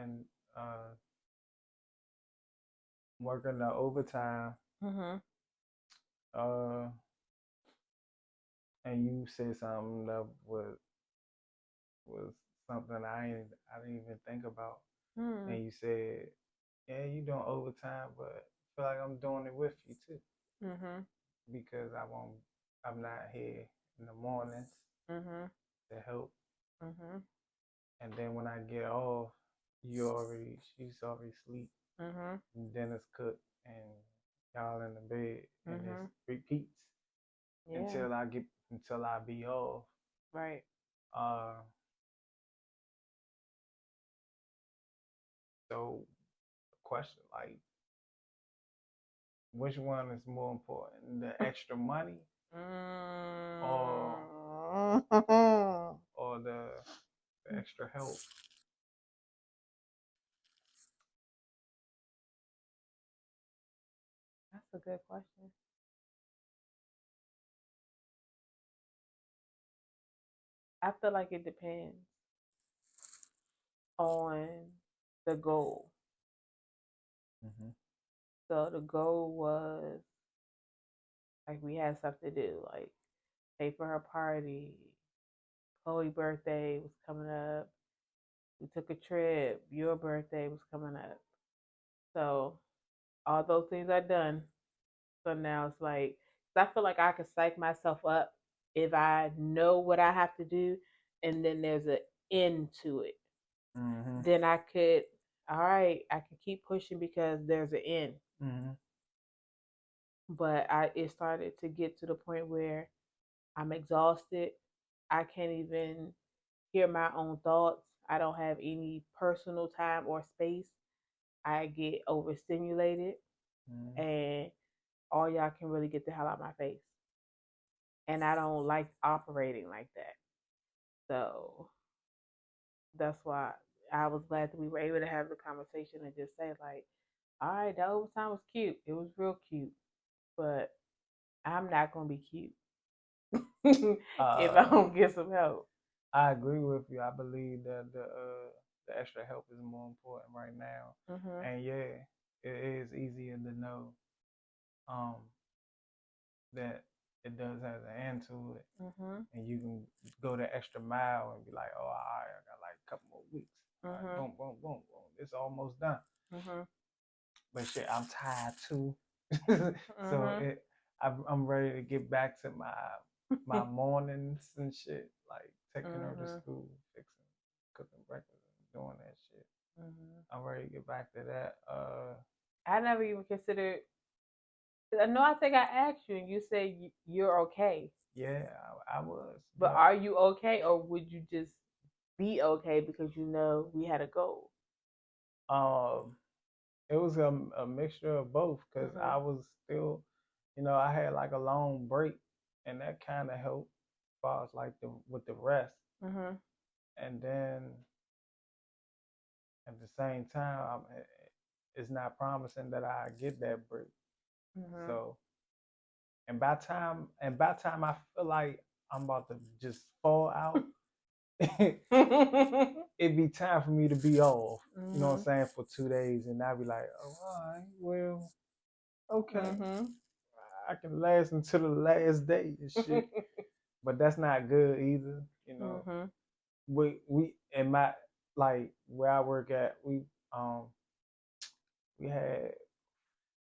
having working the overtime, Mhm. uh, and you said something that was something I didn't even think about. Hmm. And you said, yeah, you doing overtime, but I feel like I'm doing it with you too Mhm. because I'm not here in the mornings Mhm. to help, Mhm. and then when I get off, she's already asleep, Mhm. and dinner's cooked, and y'all in the bed, and it Mhm. repeats Yeah. until I be off. Right. Uh, so question like, which one is more important, the extra money or Mm. or the extra help? That's a good question. I feel like it depends on the goal. Mm-hmm. So the goal was like we had stuff to do, like pay for her party. Chloe's birthday was coming up. We took a trip. Your birthday was coming up. So all those things are done. So now it's like, 'cause I feel like I could psych myself up if I know what I have to do, and then there's an end to it. Mm-hmm. Then I could, all right, I can keep pushing because there's an end. Mm-hmm. But it started to get to the point where I'm exhausted. I can't even hear my own thoughts. I don't have any personal time or space. I get overstimulated, Mm-hmm. and all y'all can really get the hell out of my face. And I don't like operating like that. So that's why I was glad that we were able to have the conversation and just say, like, all right, that overtime was cute. It was real cute, but I'm not gonna be cute if I Uh, don't get some help. I agree with you. I believe that the extra help is more important right now. Mhm. And yeah, it is easier to know um that it does have an end to it, Mhm. and you can go the extra mile and be like, oh, all right, I got like a couple more weeks. All right, Mhm. boom, boom, boom, boom. It's almost done. Mhm. But shit, I'm tired too. So Mhm. I'm ready to get back to my mornings and shit, like taking her to Mhm. school, fixing, cooking breakfast, and doing that shit. Mhm. I'm ready to get back to that. I never even considered. No, I think I asked you, and you said you're okay. Yeah, I was, But but are you okay, or would you just be okay because you know we had a goal? um, it was a mixture of both because Mhm. I was still, I had like a long break, and that kind of helped as far as like the with the rest, Mhm. and then at the same time, it's not promising that I get that break. Mhm. So, and by time I feel like I'm about to just fall out, it'd be time for me to be off. You know what I'm Mhm. saying, for 2 days, and I'd be like, oh, all right, well, okay, Mhm. I can last until the last day and shit. But that's not good either. Mhm. We in my like where I work at, um we had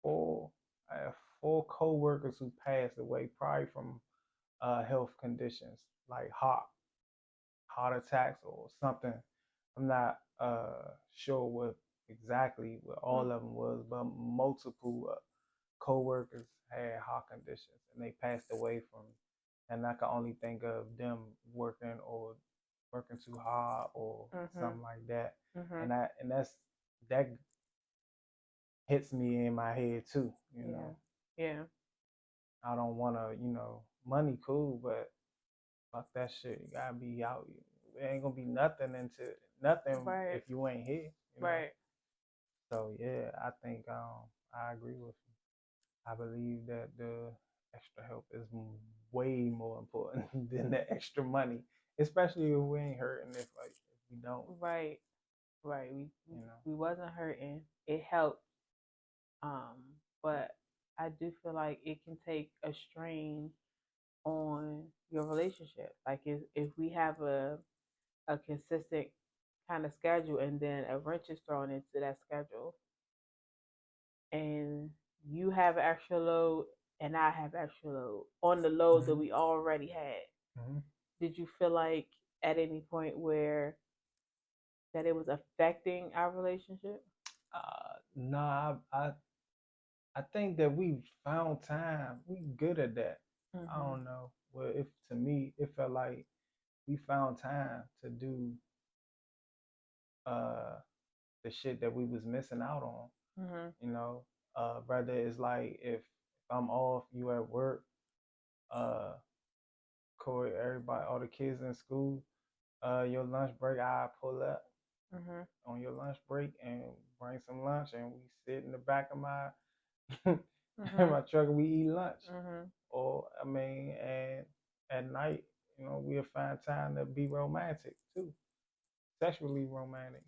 four I have four co-workers who passed away probably from health conditions like heart attacks or something. I'm not sure what exactly what all of them was, but multiple co-workers had heart conditions and they passed away from. And I can only think of them working too hard or Mhm. something like that. Mhm. And that hits me in my head too. Yeah. Yeah. I don't want to, money cool, but fuck that shit. You gotta be out. It ain't gonna be nothing if Right. you ain't here. Right. So yeah, I think I agree with you. I believe that the extra help is way more important than the extra money, especially if we ain't hurting if we don't. Right. Right. We you know. we wasn't hurting. It helped. Um, but I do feel like it can take a strain on your relationship. Like if we have a consistent kind of schedule and then a wrench is thrown into that schedule and you have extra load and I have extra load on the load that Mm-hmm. we already had. Mm-hmm. Did you feel like at any point where that it was affecting our relationship? Nah, I think that we found time. We good at that. I Mhm. don't know. Well, if to me, it felt like we found time to do uh the shit that we was missing out on. Mhm. You know, brother, it's like if I'm off, you at work, uh, Corey, everybody, all the kids in school, your lunch break, I pull up Mhm. on your lunch break and bring some lunch, and we sit in the back of my in Mhm. my truck and we eat lunch. Mhm. Or I mean, and at night, we'll find time to be romantic too, sexually romantic.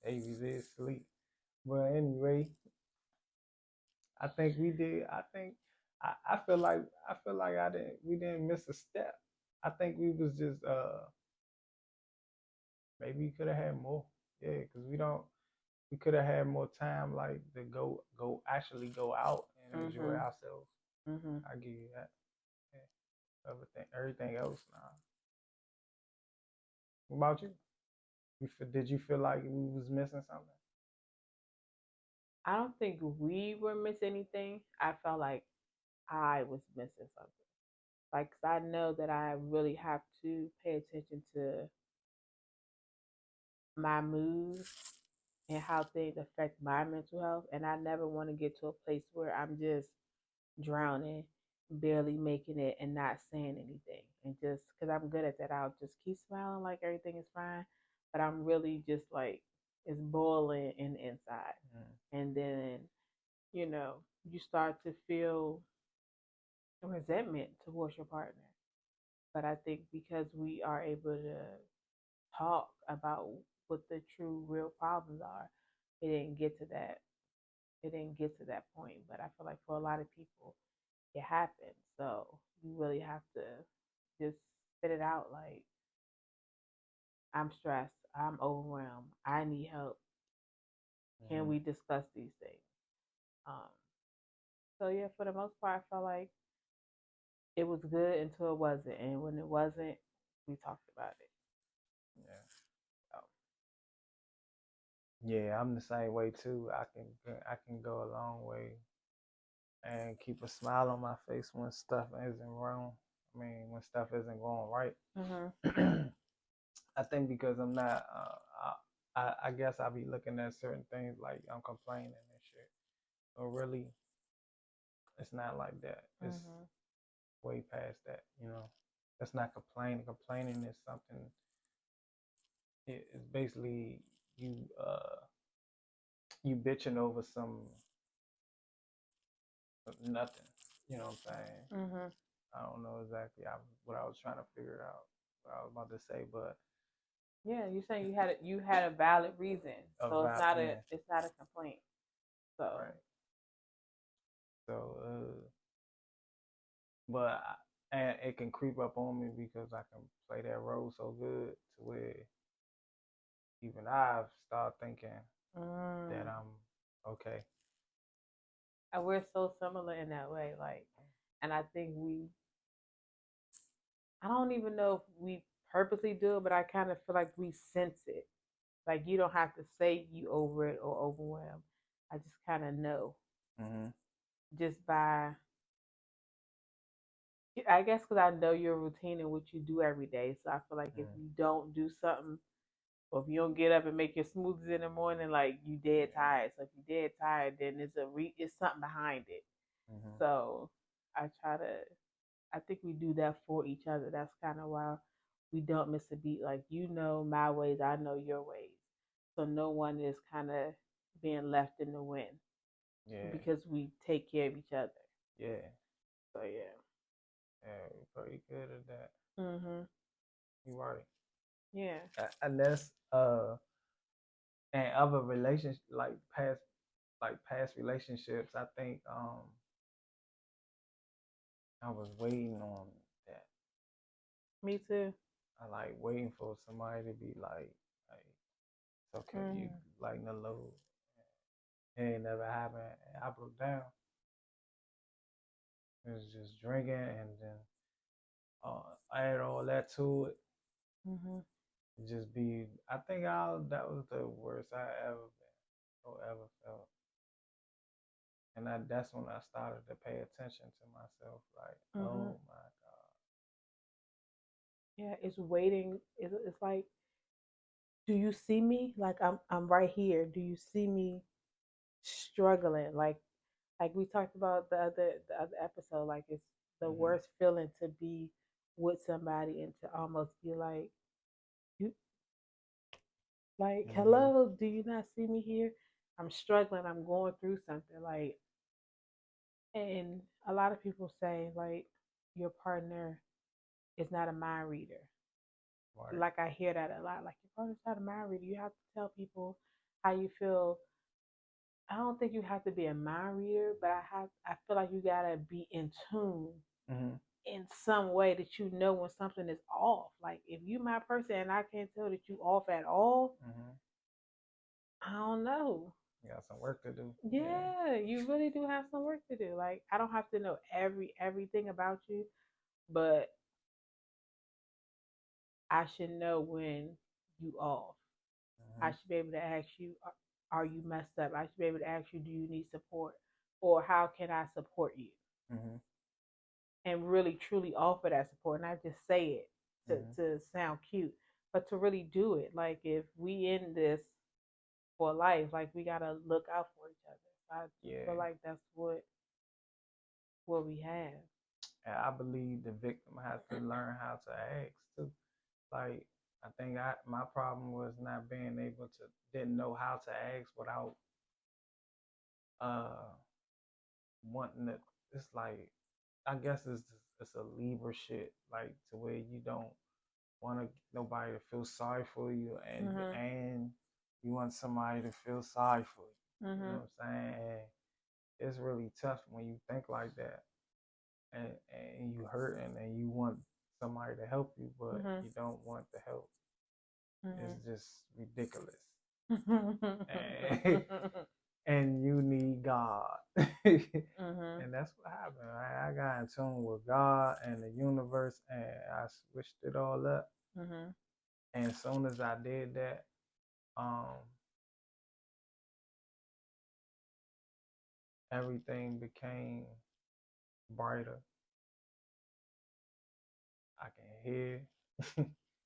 Babies is sleep. But anyway, I think we did. I feel like I didn't. We didn't miss a step. I think we was just maybe we could have had more. Yeah, because we don't. We could have had more time, like to go actually go out and enjoy Mhm. ourselves. Mhm. I give you that. Yeah. Everything else now. What about you? Did you feel like we was missing something? I don't think we were missing anything. I felt like I was missing something. Like, 'cause I know that I really have to pay attention to my mood and how things affect my mental health. And I never want to get to a place where I'm just drowning, barely making it, and not saying anything. And just because I'm good at that, I'll just keep smiling like everything is fine. But I'm really just like, it's boiling in the inside. Mm. And then, you start to feel resentment towards your partner. But I think because we are able to talk about what the true real problems are, it didn't get to that. It didn't get to that point. But I feel like for a lot of people, it happens. So you really have to just spit it out. Like, I'm stressed. I'm overwhelmed. I need help. Can Mm-hmm. we discuss these things? Um, so yeah, for the most part, I felt like it was good until it wasn't, and when it wasn't, we talked about it. Yeah. Yeah, I'm the same way too. I can go a long way and keep a smile on my face when stuff isn't wrong. I mean, when stuff isn't going right. Mhm. I think because I'm not. I guess I'll be looking at certain things like I'm complaining and shit. But really, it's not like that. It's Mhm. way past that. That's not complaining. Complaining is something. It's basically you you bitching over some nothing. You know what I'm saying? Mhm. I don't know exactly what I was trying to figure out. What I was about to say, but Yeah, you're saying you had a valid reason, so it's about not a yeah, it's not a complaint. So. right. So, but and it can creep up on me because I can play that role so good to where even I've started thinking that Mm. I'm okay. And we're so similar in that way, like, and I think I don't even know if we purposely do it, but I kind of feel like we sense it. Like, you don't have to say you over it or overwhelmed. I just kind of know Mm-hmm. just by, I guess, because I know your routine and what you do every day. So I feel like if Mm-hmm. you don't do something, or if you don't get up and make your smoothies in the morning, like, you dead tired. So if you dead tired, then it's something behind it. Mm-hmm. So I try to, I think we do that for each other. That's kind of why we don't miss a beat. Like, you know my ways, I know your ways. So no one is kind of being left in the wind Yeah, because we take care of each other. yeah, So yeah. yeah. We're pretty good at that. Mhm. You're right. Yeah. And that's and other relationships like past relationships. I think I was waiting on that. Me too. I like waiting for somebody to be like it's okay, you lighten the load. It ain't never happened. I broke down. It was just drinking, and then I had all that to it. Mm-hmm. Just be. I think that was the worst I ever been or ever felt. And that's when I started to pay attention to myself. Like, Mm-hmm. oh my Yeah, it's waiting. It's like, do you see me? Like I'm right here. Do you see me struggling? Like we talked about the other episode. Like it's the God. worst feeling to be with somebody and to almost be like, you like, Hmm. hello, do you not see me here? I'm struggling. I'm going through something. Like, and a lot of people say like your partner is not a mind reader. Right. Like I hear that a lot. Like your partner's not a mind reader. You have to tell people how you feel. I don't think you have to be a mind reader, but I feel like you gotta be in tune Hmm. in some way that you know when something is off. Like if you my person and I can't tell that you off at all, Hmm. I don't know. You got some work to do. Yeah. Yeah, you really do have some work to do. Like I don't have to know everything about you, but I should know when you off. I Hmm. should be able to ask you, are you messed up? I should be able to ask you, do you need support? Or how can I support you? Hmm. And really truly offer that support, not just say it Hmm. to sound cute, but to really do it. Like if we in this for life, like we gotta look out for each other. I just feel Yeah. like that's what we have. And I believe the victim has to learn how to ask too. Like I think my problem was not being able to didn't know how to ask without uh wanting to. It's like I guess it's a Libra shit like to where you don't want nobody to feel sorry for you, Mhm. and you want somebody to feel sorry for you. You know Mhm. what I'm saying? And it's really tough when you think like that, and you hurting, and you want somebody to help you, but Mhm. you don't want the help. It's Mhm. just ridiculous, Mhm. and, and you need God. Mhm. And that's what happened. I got in tune with God and the universe, and I switched it all up. Mhm. And as soon as I did that, um, everything became brighter. I can hear.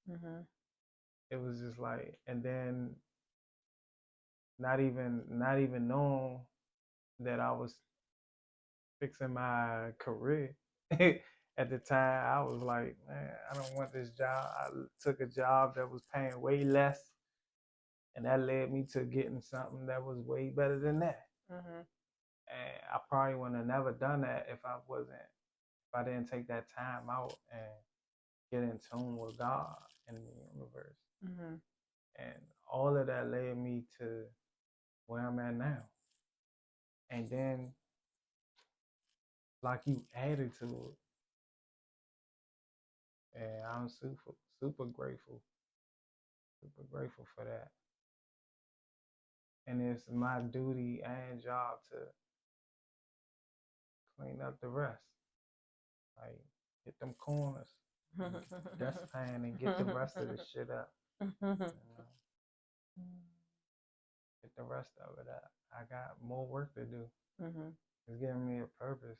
Mhm. It was just like, and then not even knowing that I was fixing my career. At the time, I was like, man, I don't want this job. I took a job that was paying way less, and that led me to getting something that was way better than that. Mhm. And I probably wouldn't have never done that if I didn't take that time out and get in tune with God and the universe. Mhm. And all of that led me to where I'm at now. And then, like you added to it, and I'm super grateful for that. And it's my duty and job to clean up the rest, like hit them corners, dustpan, and get the rest of the shit up. You know, get the rest of it up. I got more work to do. Mhm. It's giving me a purpose.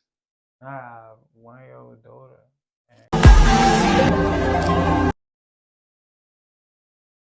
I have a 1-year-old daughter, and